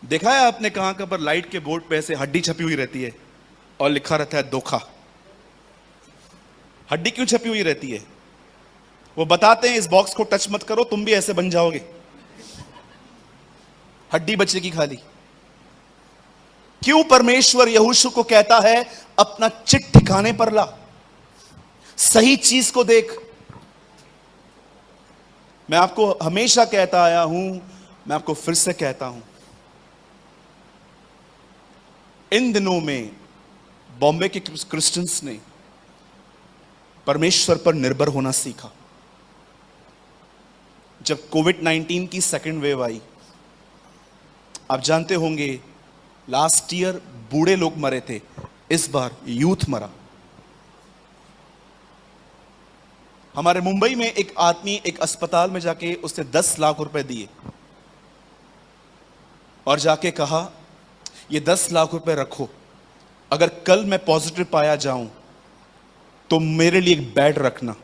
देखा है आपने कहां कहां पर लाइट के बोर्ड पे ऐसे हड्डी छपी हुई रहती है और लिखा रहता है धोखा। हड्डी क्यों छपी हुई रहती है? वो बताते हैं इस बॉक्स को टच मत करो, तुम भी ऐसे बन जाओगे, हड्डी बचेगी खाली। क्यों परमेश्वर यहोशू को कहता है अपना चिट ठिकाने पर ला, सही चीज को देख। मैं आपको हमेशा कहता आया हूं, मैं आपको फिर से कहता हूं, इन दिनों में बॉम्बे के क्रिश्चियंस ने परमेश्वर पर निर्भर होना सीखा। जब कोविड-19 की सेकेंड वेव आई, आप जानते होंगे लास्ट ईयर बूढ़े लोग मरे थे, इस बार यूथ मरा। हमारे मुंबई में एक आदमी एक अस्पताल में जाके उसने 10 लाख रुपए दिए और जाके कहा ये 10 लाख रुपए रखो, अगर कल मैं पॉजिटिव पाया जाऊं तो मेरे लिए एक बेड रखना,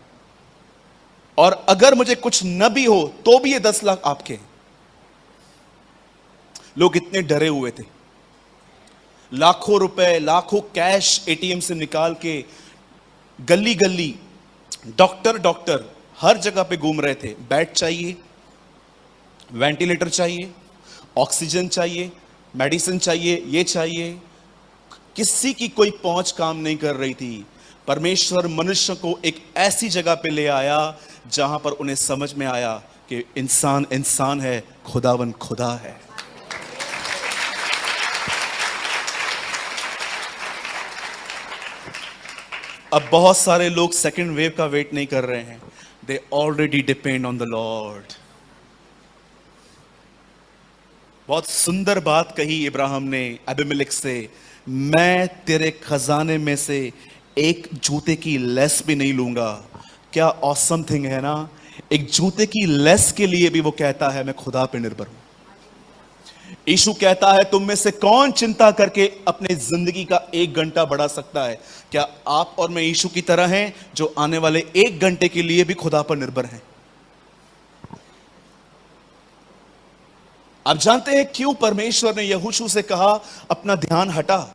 और अगर मुझे कुछ न भी हो तो भी ये 10 लाख आपके हैं। लोग इतने डरे हुए थे, लाखों रुपए, लाखों कैश एटीएम से निकाल के गली गली, डॉक्टर हर जगह पे घूम रहे थे। बेड चाहिए, वेंटिलेटर चाहिए, ऑक्सीजन चाहिए, मेडिसिन चाहिए, ये चाहिए। किसी की कोई पहुंच काम नहीं कर रही थी। परमेश्वर मनुष्य को एक ऐसी जगह पे ले आया जहां पर उन्हें समझ में आया कि इंसान इंसान है, खुदावन खुदा है। अब बहुत सारे लोग सेकंड वेव का वेट नहीं कर रहे हैं, they already depend on the Lord. बहुत सुंदर बात कही इब्राहिम ने अबीमेलेक से, मैं तेरे खजाने में से एक जूते की लेस भी नहीं लूंगा। क्या ऑसम थिंग है ना। एक जूते की लेस के लिए भी वो कहता है मैं खुदा पे निर्भर हूं। यीशु कहता है तुम में से कौन चिंता करके अपने जिंदगी का 1 घंटा बढ़ा सकता है? क्या आप और मैं यीशु की तरह हैं जो आने वाले 1 घंटे के लिए भी खुदा पर निर्भर हैं? आप जानते हैं क्यों परमेश्वर ने यहोशू से कहा अपना ध्यान हटा?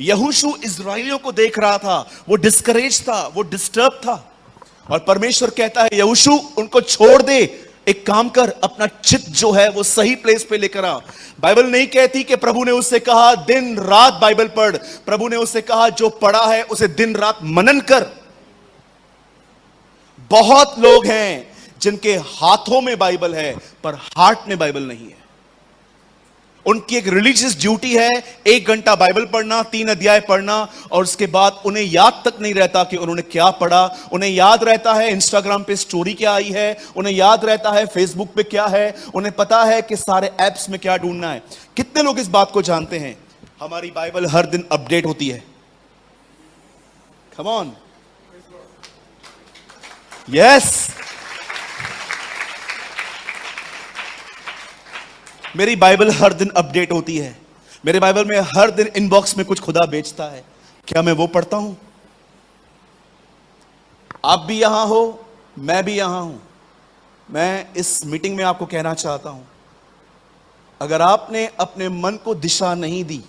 यहोशू इजराइलियों को देख रहा था, वो डिस्करेज था, वो डिस्टर्ब था, और परमेश्वर कहता है यहोशू उनको छोड़ दे, एक काम कर, अपना चित्त जो है वो सही प्लेस पे लेकर आ। बाइबल नहीं कहती कि प्रभु ने उससे कहा दिन रात बाइबल पढ़, प्रभु ने उससे कहा जो पढ़ा है उसे दिन रात मनन कर। बहुत लोग हैं जिनके हाथों में बाइबल है पर हार्ट में बाइबल नहीं है। उनकी एक रिलीजियस ड्यूटी है 1 घंटा बाइबल पढ़ना, 3 अध्याय पढ़ना, और उसके बाद उन्हें याद तक नहीं रहता कि उन्होंने क्या पढ़ा। उन्हें याद रहता है इंस्टाग्राम पे स्टोरी क्या आई है, उन्हें याद रहता है फेसबुक पे क्या है, उन्हें पता है कि सारे एप्स में क्या ढूंढना है। कितने लोग इस बात को जानते हैं? हमारी बाइबल हर दिन अपडेट होती है। Come on, yes. मेरी बाइबल हर दिन अपडेट होती है। मेरे बाइबल में हर दिन इनबॉक्स में कुछ खुदा बेचता है। क्या मैं वो पढ़ता हूं? आप भी यहां हो, मैं भी यहां हूं। मैं इस मीटिंग में आपको कहना चाहता हूं, अगर आपने अपने मन को दिशा नहीं दी,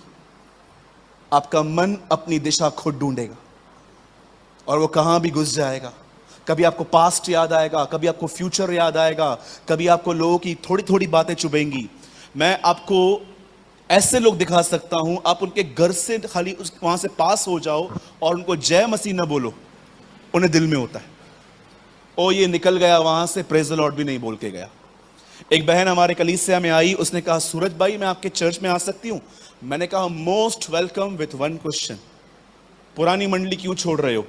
आपका मन अपनी दिशा खुद ढूंढेगा और वो कहां भी घुस जाएगा। कभी आपको पास्ट याद आएगा, कभी आपको फ्यूचर याद आएगा, कभी आपको लोगों की थोड़ी थोड़ी बातें चुभेंगी। मैं आपको ऐसे लोग दिखा सकता हूं, आप उनके घर से खाली वहां से पास हो जाओ और उनको जय मसीह ना बोलो, उन्हें दिल में होता है ओ ये निकल गया वहां से, प्रेज द लॉर्ड भी नहीं बोल के गया। एक बहन हमारे कलीसिया में आई, उसने कहा सूरज भाई मैं आपके चर्च में आ सकती हूं? मैंने कहा most welcome with one question, पुरानी मंडली क्यों छोड़ रहे हो?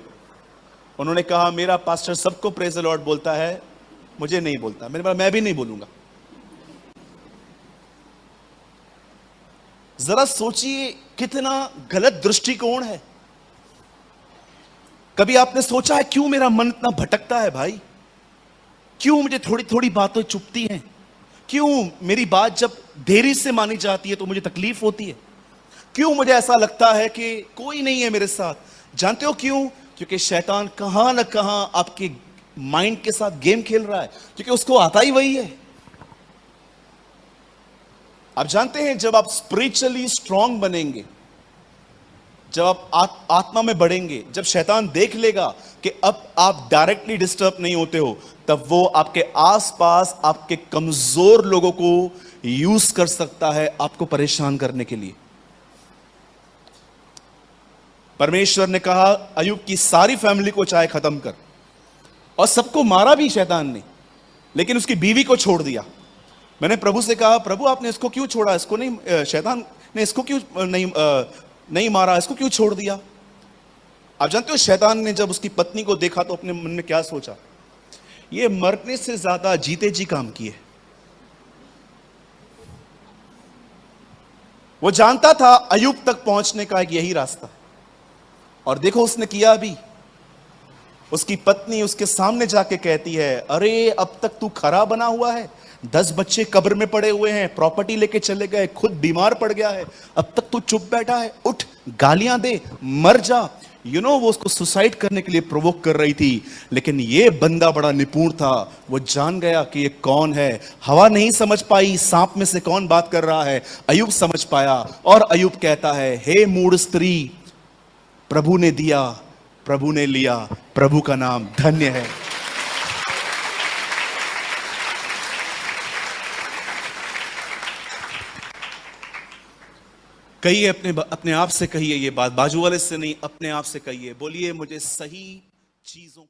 उन्होंने कहा मेरा पास्टर सबको प्रेज द लॉर्ड बोलता है, मुझे नहीं बोलता। मैंने कहा मैं भी नहीं बोलूंगा। जरा सोचिए कितना गलत दृष्टिकोण है। कभी आपने सोचा है क्यों मेरा मन इतना भटकता है भाई? क्यों मुझे थोड़ी थोड़ी बातें चुभती हैं? क्यों मेरी बात जब देरी से मानी जाती है तो मुझे तकलीफ होती है? क्यों मुझे ऐसा लगता है कि कोई नहीं है मेरे साथ? जानते हो क्यों? क्योंकि शैतान कहां ना कहां आपके माइंड के साथ गेम खेल रहा है, क्योंकि उसको आता ही वही है। आप जानते हैं जब आप स्पिरिचुअली स्ट्रांग बनेंगे, जब आप आत्मा में बढ़ेंगे, जब शैतान देख लेगा कि अब आप डायरेक्टली डिस्टर्ब नहीं होते हो, तब वो आपके आसपास आपके कमजोर लोगों को यूज कर सकता है आपको परेशान करने के लिए। परमेश्वर ने कहा अय्यूब की सारी फैमिली को चाहे खत्म कर, और सबको मारा भी शैतान ने, लेकिन उसकी बीवी को छोड़ दिया। मैंने प्रभु से कहा, प्रभु आपने इसको क्यों छोड़ा, इसको नहीं, शैतान ने इसको क्यों नहीं मारा, इसको क्यों छोड़ दिया? आप जानते हो शैतान ने जब उसकी पत्नी को देखा तो अपने मन में क्या सोचा, ये मरने से ज्यादा जीते जी काम किए। वो जानता था अय्यूब तक पहुंचने का एक यही रास्ता, और देखो उसने किया भी। उसकी पत्नी उसके सामने जाके कहती है, अरे अब तक तू खरा बना हुआ है, 10 बच्चे कब्र में पड़े हुए हैं, प्रॉपर्टी लेके चले गए, खुद बीमार पड़ गया है, अब तक तू चुप बैठा है, उठ गालियां दे, मर जा। वो उसको सुसाइड करने के लिए प्रोवोक कर रही थी, लेकिन ये बंदा बड़ा निपुण था, वो जान गया कि ये कौन है। हवा नहीं समझ पाई सांप में से कौन बात कर रहा है, अय्यूब समझ पाया, और अय्यूब कहता है, हे मूढ़ स्त्री, प्रभु ने दिया, प्रभु ने लिया, प्रभु का नाम धन्य है। कहिए अपने आप से कहिए ये बात, बाजू वाले से नहीं, अपने आप से कहिए, बोलिए मुझे सही चीजों